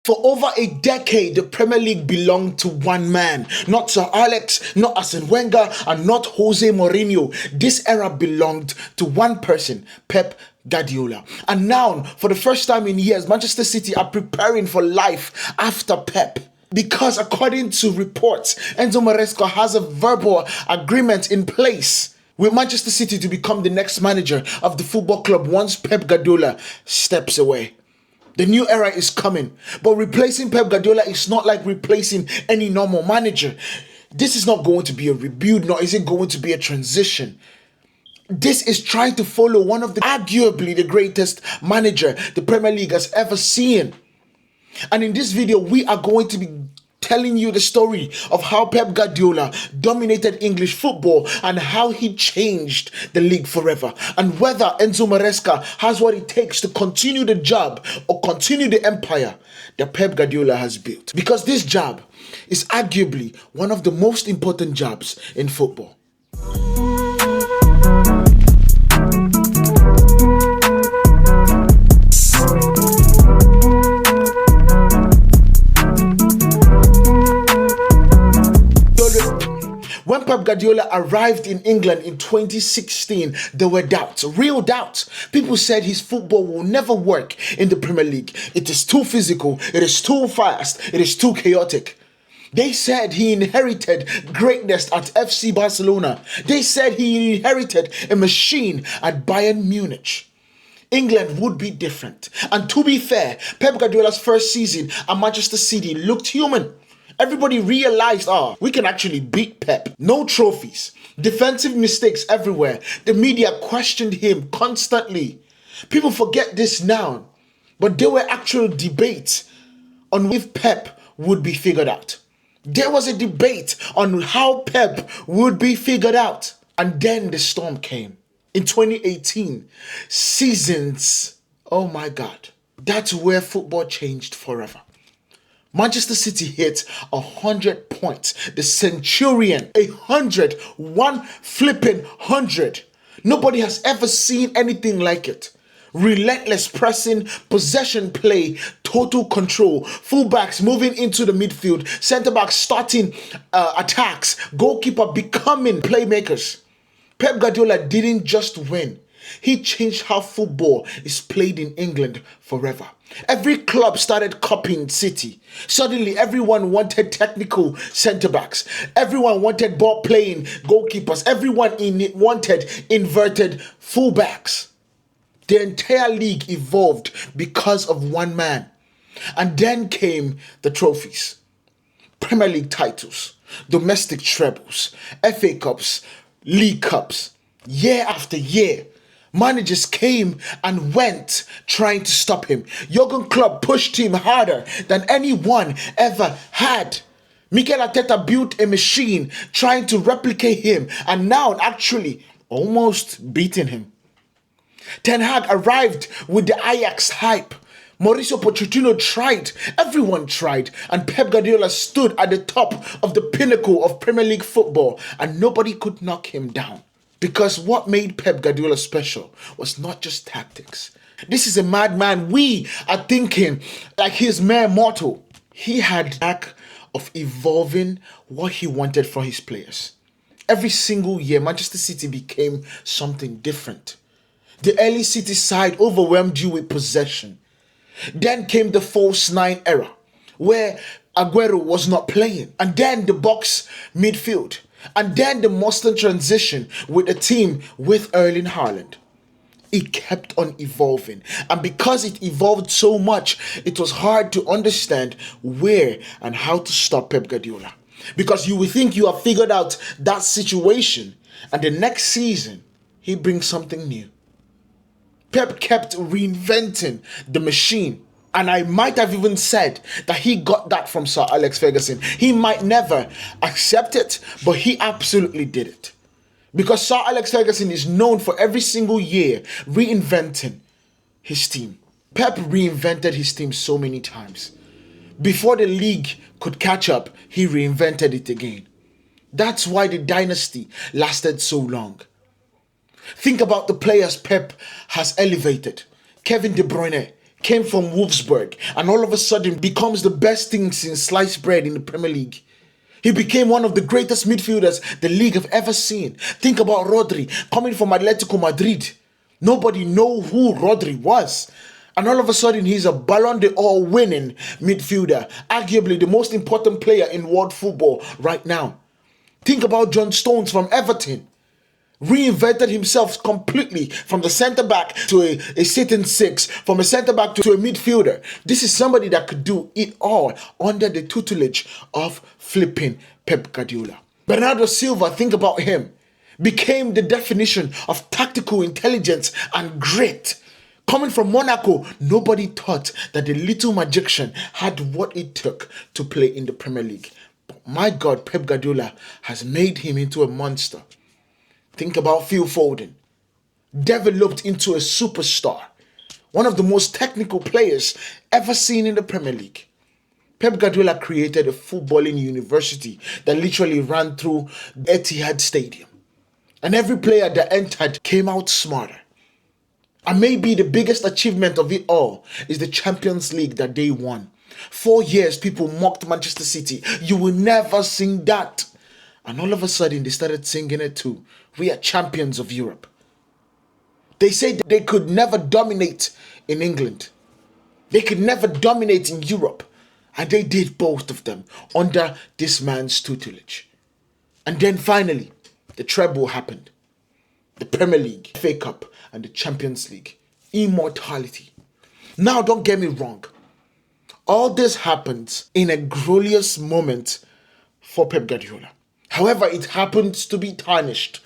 For over a decade, the Premier League belonged to one man. Not Sir Alex, not Arsene Wenger, and not Jose Mourinho. This era belonged to one person, Pep Guardiola. And now, for the first time in years, Manchester City are preparing for life after Pep. Because according to reports, Enzo Maresca has a verbal agreement in place with Manchester City to become the next manager of the football club once Pep Guardiola steps away. The new era is coming, but replacing Pep Guardiola is not like replacing any normal manager. This is not going to be a rebuild, nor is it going to be a transition. This is trying to follow one of the arguably the greatest manager the Premier League has ever seen. And in this video, we are going to be telling you the story of how Pep Guardiola dominated English football and how he changed the league forever, and whether Enzo Maresca has what it takes to continue the job or continue the empire that Pep Guardiola has built. Because this job is arguably one of the most important jobs in football. When Pep Guardiola arrived in England in 2016, there were doubts, real doubts. People said his football will never work in the Premier League. It is too physical, it is too fast, it is too chaotic. They said he inherited greatness at FC Barcelona. They said he inherited a machine at Bayern Munich. England would be different. And to be fair, Pep Guardiola's first season at Manchester City looked human. Everybody realized, we can actually beat Pep. No trophies, defensive mistakes everywhere. The media questioned him constantly. People forget this now, but there were actual debates on if Pep would be figured out. There was a debate on how Pep would be figured out. And then the storm came. In 2018, seasons, oh my God, that's where football changed forever. Manchester City hit 100 points. The Centurion, 100, one flipping 100. Nobody has ever seen anything like it. Relentless pressing, possession play, total control, fullbacks moving into the midfield, centre-backs starting attacks, goalkeeper becoming playmakers. Pep Guardiola didn't just win. He changed how football is played in England forever. Every club started copying City. Suddenly, everyone wanted technical centre-backs. Everyone wanted ball-playing goalkeepers. Everyone wanted inverted fullbacks. The entire league evolved because of one man. And then came the trophies. Premier League titles, domestic trebles, FA Cups, League Cups. Year after year, managers came and went trying to stop him. Jurgen Klopp pushed him harder than anyone ever had. Mikel Arteta built a machine trying to replicate him and now actually almost beating him. Ten Hag arrived with the Ajax hype. Mauricio Pochettino tried, everyone tried, and Pep Guardiola stood at the top of the pinnacle of Premier League football and nobody could knock him down. Because what made Pep Guardiola special was not just tactics. This is a madman. We are thinking like his mere mortal. He had a knack of evolving what he wanted for his players. Every single year, Manchester City became something different. The early City side overwhelmed you with possession. Then came the false nine era, where Aguero was not playing. And then the box midfield. And then the Mustang transition with a team with Erling Haaland. It kept on evolving. And because it evolved so much, it was hard to understand where and how to stop Pep Guardiola. Because you would think you have figured out that situation, and the next season, he brings something new. Pep kept reinventing the machine. And I might have even said that he got that from Sir Alex Ferguson. He might never accept it, but he absolutely did it. Because Sir Alex Ferguson is known for every single year reinventing his team. Pep reinvented his team so many times. Before the league could catch up, he reinvented it again. That's why the dynasty lasted so long. Think about the players Pep has elevated. Kevin De Bruyne, came from Wolfsburg, and all of a sudden becomes the best thing since sliced bread in the Premier League. He became one of the greatest midfielders the league have ever seen. Think about Rodri coming from Atletico Madrid. Nobody knew who Rodri was. And all of a sudden, he's a Ballon d'Or winning midfielder, arguably the most important player in world football right now. Think about John Stones from Everton. Reinvented himself completely from the centre-back to a sitting six, from a centre-back to a midfielder. This is somebody that could do it all under the tutelage of flipping Pep Guardiola. Bernardo Silva, think about him, became the definition of tactical intelligence and grit. Coming from Monaco, nobody thought that the little magician had what it took to play in the Premier League. But my God, Pep Guardiola has made him into a monster. Think about Phil Foden, developed into a superstar, one of the most technical players ever seen in the Premier League. Pep Guardiola created a footballing university that literally ran through Etihad Stadium. And every player that entered came out smarter. And maybe the biggest achievement of it all is the Champions League that they won. 4 years people mocked Manchester City. You will never sing that. And all of a sudden they started singing it too. We are champions of Europe. They said they could never dominate in England. They could never dominate in Europe. And they did both of them under this man's tutelage. And then finally, the treble happened. The Premier League, FA Cup, and the Champions League. Immortality. Now, don't get me wrong. All this happens in a glorious moment for Pep Guardiola. However, it happens to be tarnished.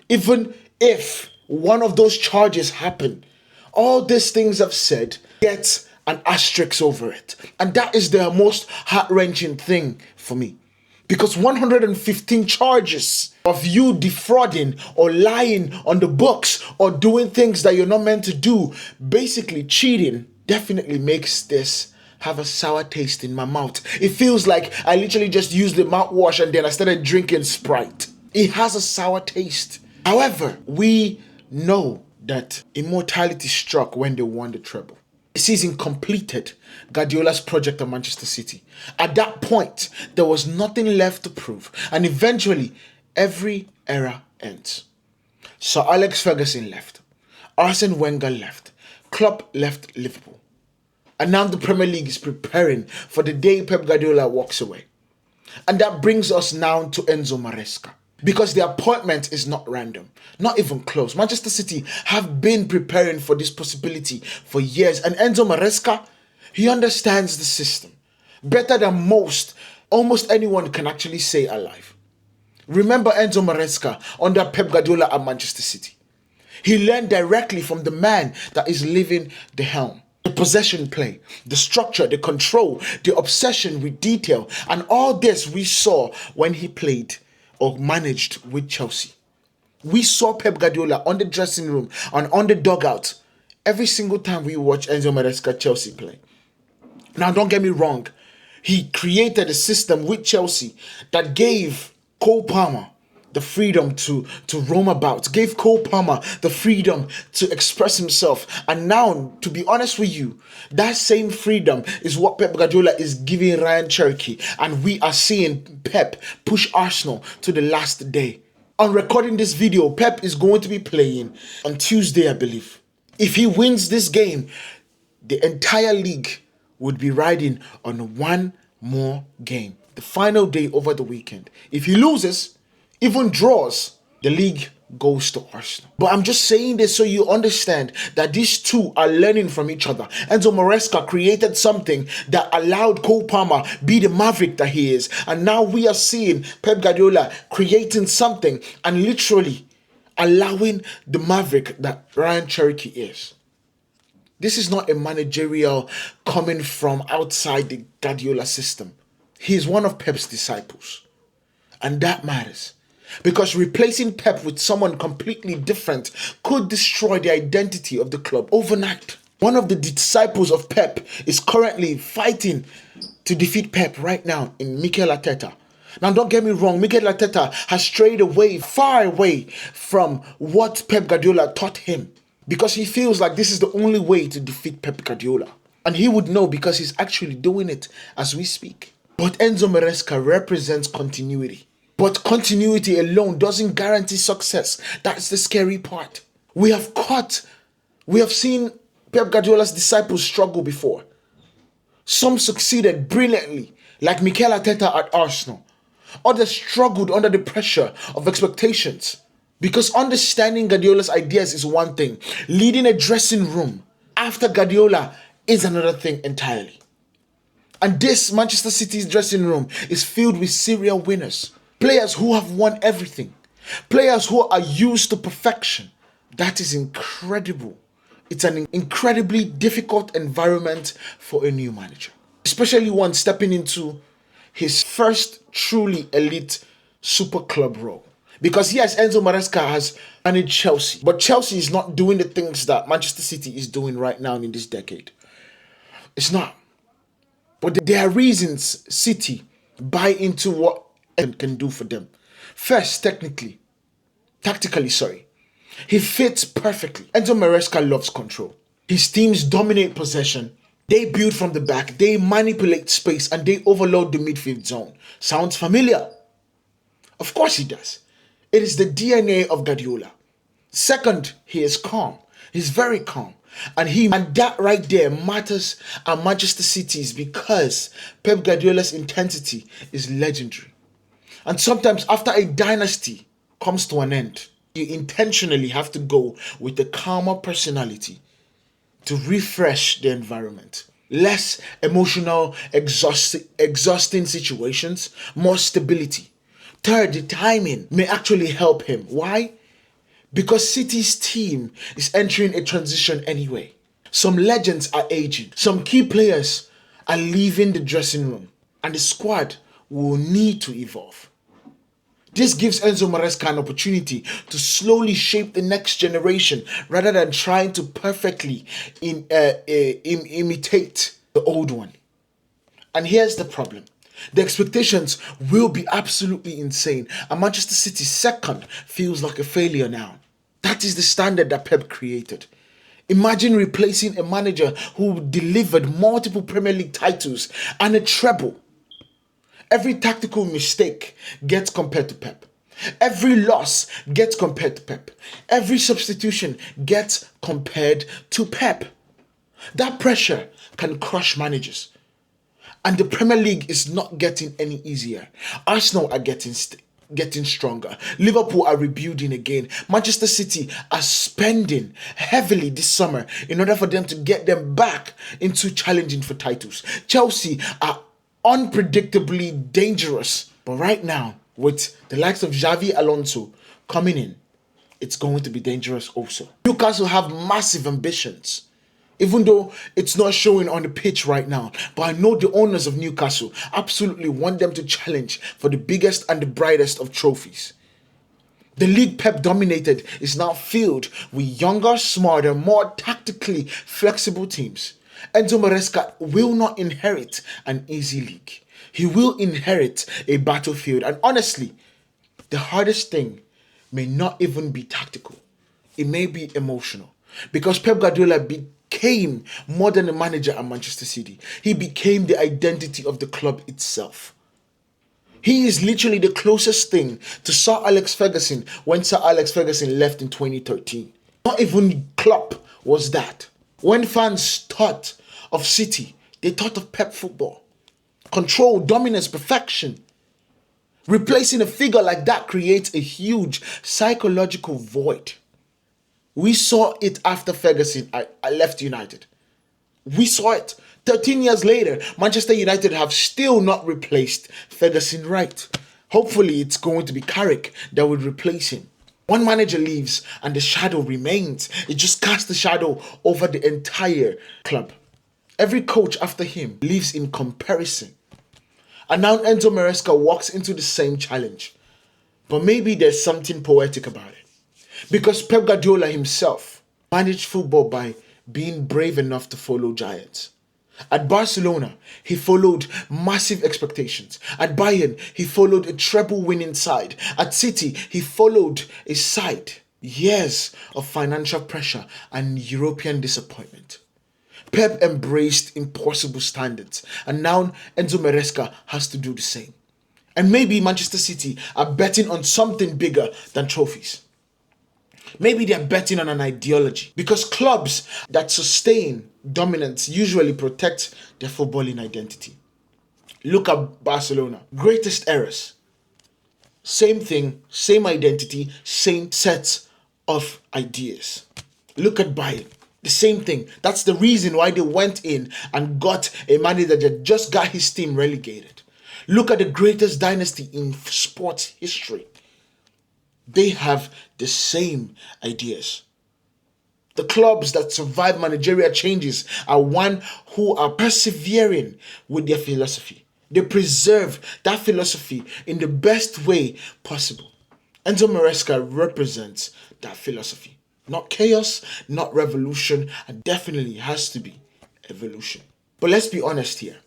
Even if one of those charges happen, all these things I've said gets an asterisk over it. And that is the most heart-wrenching thing for me. Because 115 charges of you defrauding or lying on the books or doing things that you're not meant to do, basically cheating, definitely makes this have a sour taste in my mouth. It feels like I literally just used the mouthwash and then I started drinking Sprite. It has a sour taste. However, we know that immortality struck when they won the treble. The season completed Guardiola's project at Manchester City. At that point, there was nothing left to prove, and eventually, every era ends. Sir Alex Ferguson left. Arsene Wenger left. Klopp left Liverpool. And now the Premier League is preparing for the day Pep Guardiola walks away. And that brings us now to Enzo Maresca. Because the appointment is not random, not even close. Manchester City have been preparing for this possibility for years. And Enzo Maresca, he understands the system better than almost anyone can actually say alive. Remember Enzo Maresca under Pep Guardiola at Manchester City. He learned directly from the man that is leaving the helm. The possession play, the structure, the control, the obsession with detail. And all this we saw when he played or managed with Chelsea. We saw Pep Guardiola on the dressing room and on the dugout every single time we watch Enzo Maresca Chelsea play. Now, don't get me wrong. He created a system with Chelsea that gave Cole Palmer the freedom to roam about, gave Cole Palmer the freedom to express himself. And now, to be honest with you, that same freedom is what Pep Guardiola is giving Ryan Cherky. And we are seeing Pep push Arsenal to the last day. On recording this video, Pep is going to be playing on Tuesday, I believe. If he wins this game, the entire league would be riding on one more game. The final day over the weekend. If he loses, even draws, the league goes to Arsenal. But I'm just saying this so you understand that these two are learning from each other. Enzo Maresca created something that allowed Cole Palmer be the maverick that he is. And now we are seeing Pep Guardiola creating something and literally allowing the maverick that Ryan Cherky is. This is not a managerial coming from outside the Guardiola system. He is one of Pep's disciples. And that matters. Because replacing Pep with someone completely different could destroy the identity of the club overnight. One of the disciples of Pep is currently fighting to defeat Pep right now in Mikel Arteta. Now, don't get me wrong, Mikel Arteta has strayed away, far away from what Pep Guardiola taught him. because he feels like this is the only way to defeat Pep Guardiola. And he would know because he's actually doing it as we speak. But Enzo Maresca represents continuity. But continuity alone doesn't guarantee success. That's the scary part. We have seen Pep Guardiola's disciples struggle before. Some succeeded brilliantly, like Mikel Arteta at Arsenal. Others struggled under the pressure of expectations. Because understanding Guardiola's ideas is one thing, leading a dressing room after Guardiola is another thing entirely. And this Manchester City's dressing room is filled with serial winners. Players who have won everything. Players who are used to perfection. That is incredible. It's an incredibly difficult environment for a new manager. Especially one stepping into his first truly elite super club role. Because yes, Enzo Maresca has managed Chelsea. But Chelsea is not doing the things that Manchester City is doing right now in this decade. It's not. But there are reasons City buy into what Enzo can do for them. First, tactically, he fits perfectly. Enzo Maresca loves control. His teams dominate possession. They build from the back. They manipulate space and they overload the midfield zone. Sounds familiar? Of course he does. It is the DNA of Guardiola. Second, he is calm. He's very calm. And that right there matters at Manchester City's because Pep Guardiola's intensity is legendary. And sometimes after a dynasty comes to an end, you intentionally have to go with a calmer personality to refresh the environment. Less emotional, exhausting situations, more stability. Third, the timing may actually help him. Why? Because City's team is entering a transition anyway. Some legends are aging. Some key players are leaving the dressing room. And the squad will need to evolve. This gives Enzo Maresca an opportunity to slowly shape the next generation rather than trying to perfectly imitate the old one. And here's the problem. The expectations will be absolutely insane, and Manchester City's second feels like a failure now. That is the standard that Pep created. Imagine replacing a manager who delivered multiple Premier League titles and a treble. Every tactical mistake gets compared to Pep. Every loss gets compared to Pep. Every substitution gets compared to Pep. That pressure can crush managers. And the Premier League is not getting any easier. Arsenal are getting stronger. Liverpool are rebuilding again. Manchester City are spending heavily this summer in order for them to get them back into challenging for titles. Chelsea are unpredictably dangerous. But right now, with the likes of Xavi Alonso coming in, it's going to be dangerous also. Newcastle have massive ambitions. Even though it's not showing on the pitch right now. But I know the owners of Newcastle absolutely want them to challenge for the biggest and the brightest of trophies. The league Pep dominated is now filled with younger, smarter, more tactically flexible teams. Enzo Maresca will not inherit an easy league. He will inherit a battlefield. And honestly, the hardest thing may not even be tactical. It may be emotional. Because Pep Guardiola became more than a manager at Manchester City. He became the identity of the club itself. He is literally the closest thing to Sir Alex Ferguson when Sir Alex Ferguson left in 2013. Not even Klopp was that. When fans thought of City, they thought of Pep football. Control, dominance, perfection. Replacing a figure like that creates a huge psychological void. We saw it after Ferguson I left United. We saw it. 13 years later, Manchester United have still not replaced Ferguson right. Hopefully, it's going to be Carrick that would replace him. One manager leaves and the shadow remains. It just casts the shadow over the entire club. Every coach after him lives in comparison. And now Enzo Maresca walks into the same challenge. But maybe there's something poetic about it. Because Pep Guardiola himself managed football by being brave enough to follow giants. At Barcelona, he followed massive expectations. At Bayern, he followed a treble winning side. At City, he followed a side years of financial pressure and European disappointment. Pep embraced impossible standards, and now Enzo Maresca has to do the same. And maybe Manchester City are betting on something bigger than trophies. Maybe they're betting on an ideology, because clubs that sustain dominance usually protect their footballing identity. Look at Barcelona. Greatest errors. Same thing, same identity, same set of ideas. Look at Bayern. The same thing. That's the reason why they went in and got a manager that just got his team relegated. Look at the greatest dynasty in sports history. They have the same ideas. The clubs that survive managerial changes are one who are persevering with their philosophy. They preserve that philosophy in the best way possible. Enzo Maresca represents that philosophy. Not chaos, not revolution, and definitely has to be evolution. But let's be honest here.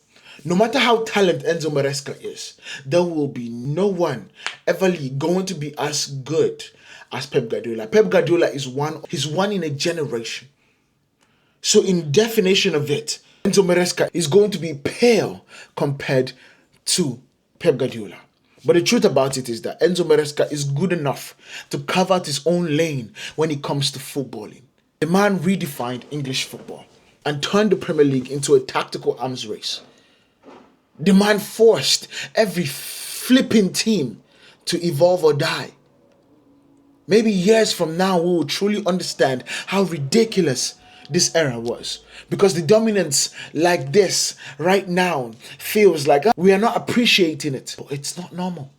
No matter how talented Enzo Maresca is, there will be no one ever going to be as good as Pep Guardiola. Pep Guardiola is he's one in a generation. So in definition of it, Enzo Maresca is going to be pale compared to Pep Guardiola. But the truth about it is that Enzo Maresca is good enough to carve out his own lane when it comes to footballing. The man redefined English football and turned the Premier League into a tactical arms race. The man forced every flipping team to evolve or die. Maybe years from now, we will truly understand how ridiculous this era was. Because the dominance like this right now feels like we are not appreciating it. But it's not normal.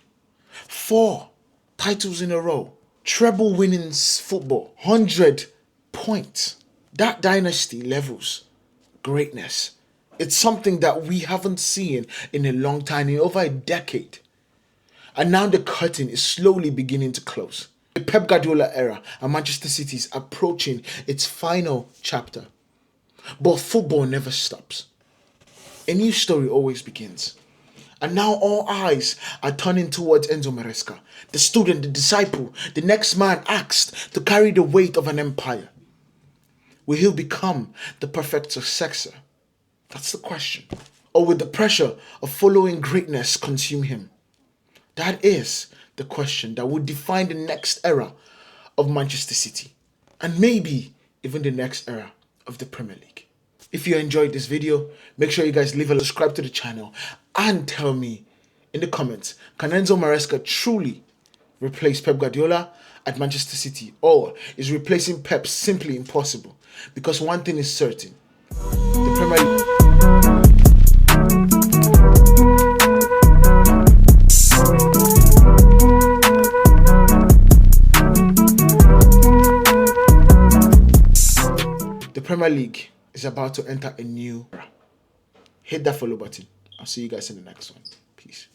4 titles in a row. Treble winning football. 100 points. That dynasty levels greatness. It's something that we haven't seen in a long time, in over a decade. And now the curtain is slowly beginning to close. The Pep Guardiola era and Manchester City is approaching its final chapter. But football never stops. A new story always begins. And now all eyes are turning towards Enzo Maresca, the student, the disciple, the next man asked to carry the weight of an empire. Will he become the perfect successor? That's the question. Or will the pressure of following greatness consume him? That is the question that would define the next era of Manchester City. And maybe even the next era of the Premier League. If you enjoyed this video, make sure you guys leave a subscribe to the channel and tell me in the comments, can Enzo Maresca truly replace Pep Guardiola at Manchester City, or is replacing Pep simply impossible? Because one thing is certain, the Premier League Premier League is about to enter a new era. Hit that follow button. I'll see you guys in the next one. Peace.